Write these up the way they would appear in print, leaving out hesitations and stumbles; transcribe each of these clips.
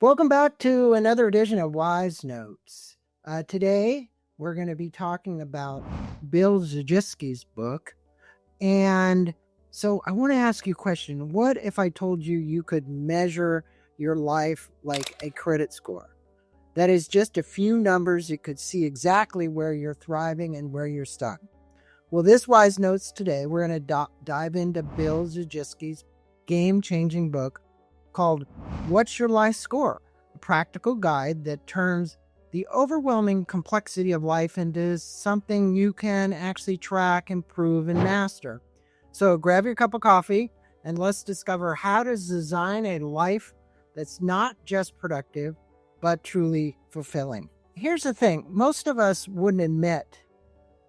Welcome back to another edition of Wisenote. Today, we're going to be talking about Bill Zujicki's book. And so I want to ask you a question. What if I told you you could measure your life like a credit score? That is just a few numbers. You could see exactly where you're thriving and where you're stuck. Well, this Wisenote today, we're going to dive into Bill Zujicki's game-changing book called What's Your Life Score? A practical guide that turns the overwhelming complexity of life into something you can actually track, improve, and master. So grab your cup of coffee and let's discover how to design a life that's not just productive, but truly fulfilling. Here's the thing. Most of us wouldn't admit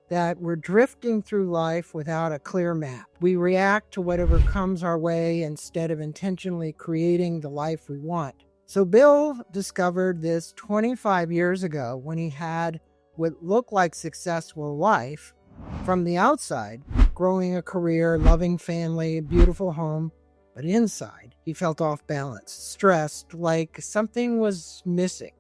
that we're drifting through life without a clear map. We react to whatever comes our way instead of intentionally creating the life we want. So Bill discovered this 25 years ago when he had what looked like successful life from the outside, growing a career, loving family, beautiful home, but inside he felt off balance, stressed, like something was missing.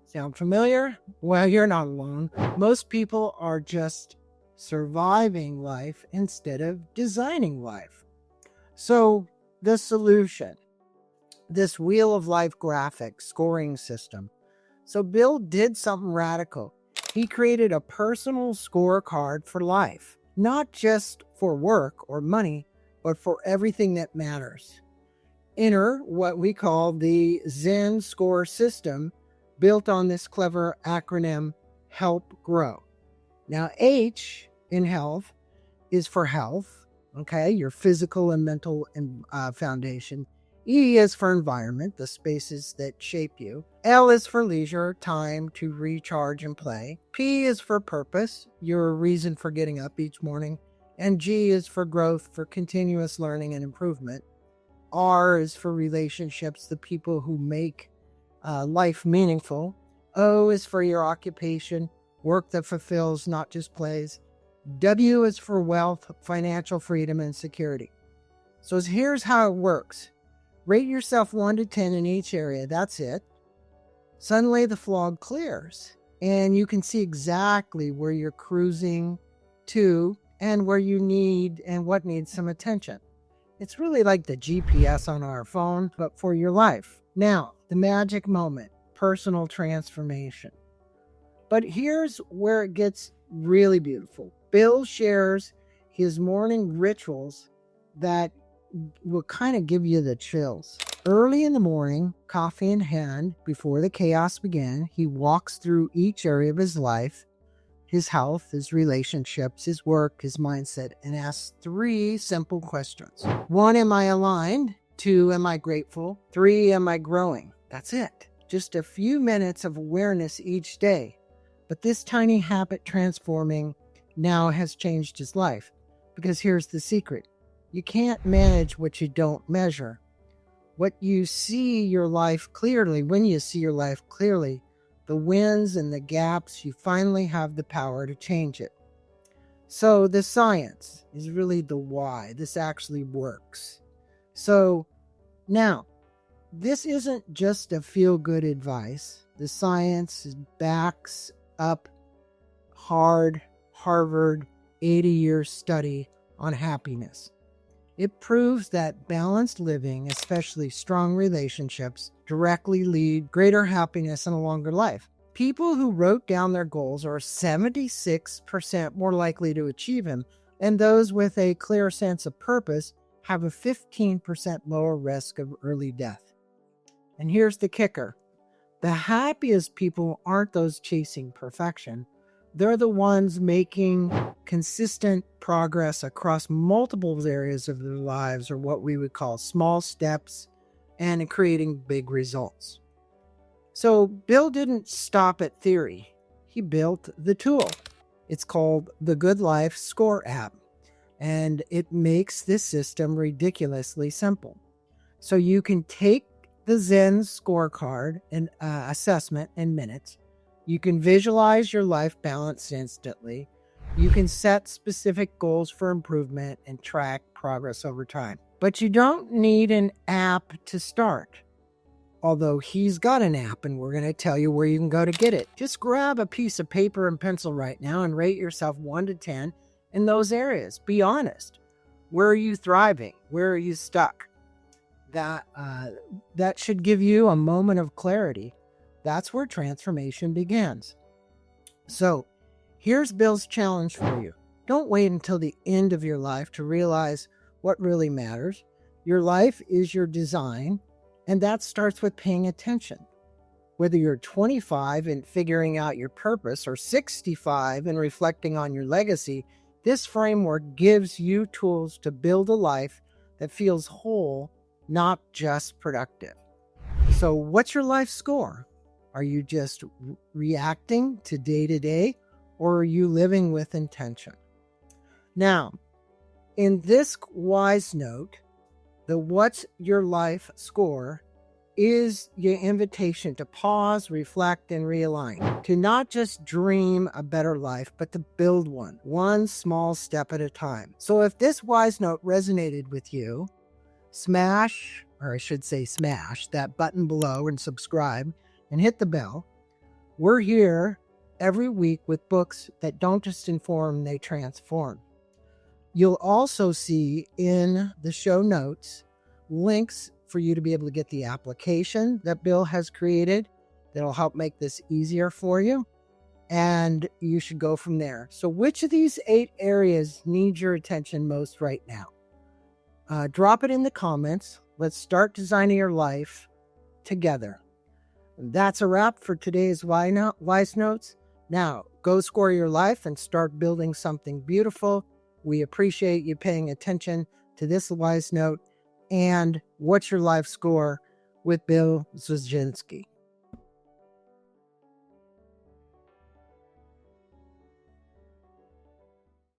Sound familiar? Well, you're not alone. Most people are just surviving life instead of designing life. So the solution, this wheel of life graphic scoring system. So Bill did something radical. He created a personal scorecard for life, not just for work or money, but for everything that matters. Enter what we call the Zen Score System, built on this clever acronym, HELP GROW. Now, H in health is for health, okay, your physical and mental foundation. E is for environment, the spaces that shape you. L is for leisure, time to recharge and play. P is for purpose, your reason for getting up each morning. And G is for growth, for continuous learning and improvement. R is for relationships, the people who make life meaningful. O is for your occupation, work that fulfills, not just plays. W is for wealth, financial freedom, and security. So here's how it works. Rate yourself 1 to 10 in each area. That's it. Suddenly the fog clears and you can see exactly where you're cruising to and where you need and what needs some attention. It's really like the GPS on our phone, but for your life. Now, the magic moment, personal transformation. But here's where it gets really beautiful. Bill shares his morning rituals that will kind of give you the chills. Early in the morning, coffee in hand, before the chaos began, he walks through each area of his life, his health, his relationships, his work, his mindset, and asks 3 simple questions. 1, am I aligned? 2, am I grateful? 3, am I growing? That's it. Just a few minutes of awareness each day. But this tiny habit transforming now has changed his life. Because here's the secret. You can't manage what you don't measure. What you see your life clearly, when you see your life clearly, the wins and the gaps, you finally have the power to change it. So the science is really the why. This actually works. So now, this isn't just a feel-good advice. The science backs up hard Harvard 80-year study on happiness. It proves that balanced living, especially strong relationships, directly lead greater happiness and a longer life. People who wrote down their goals are 76% more likely to achieve them, and those with a clear sense of purpose have a 15% lower risk of early death. And here's the kicker. The happiest people aren't those chasing perfection. They're the ones making consistent progress across multiple areas of their lives, or what we would call small steps, and creating big results. So Bill didn't stop at theory. He built the tool. It's called the Good Life Score app, and it makes this system ridiculously simple. So you can take the Zen scorecard and assessment in minutes. You can visualize your life balance instantly. You can set specific goals for improvement and track progress over time. But you don't need an app to start. although he's got an app and we're going to tell you where you can go to get it. Just grab a piece of paper and pencil right now and rate yourself 1 to 10 in those areas. Be honest. Where are you thriving? Where are you stuck? That should give you a moment of clarity. That's where transformation begins. So here's Bill's challenge for you. Don't wait until the end of your life to realize what really matters. Your life is your design, and that starts with paying attention. Whether you're 25 and figuring out your purpose or 65 and reflecting on your legacy, this framework gives you tools to build a life that feels whole, not just productive. So what's your life score? Are you just reacting to day, or are you living with intention? Now, in this Wisenote, the What's Your Life Score is your invitation to pause, reflect, and realign. To not just dream a better life, but to build one small step at a time. So if this Wisenote resonated with you, smash that button below and subscribe and hit the bell. We're here every week with books that don't just inform, they transform. You'll also see in the show notes links for you to be able to get the application that Bill has created that'll help make this easier for you. And you should go from there. So which of these 8 areas need your attention most right now? Drop it in the comments. Let's start designing your life together. That's a wrap for today's Wisenotes. Now, go score your life and start building something beautiful. We appreciate you paying attention to this Wisenote and What's Your Life Score with Bill Zujiciki.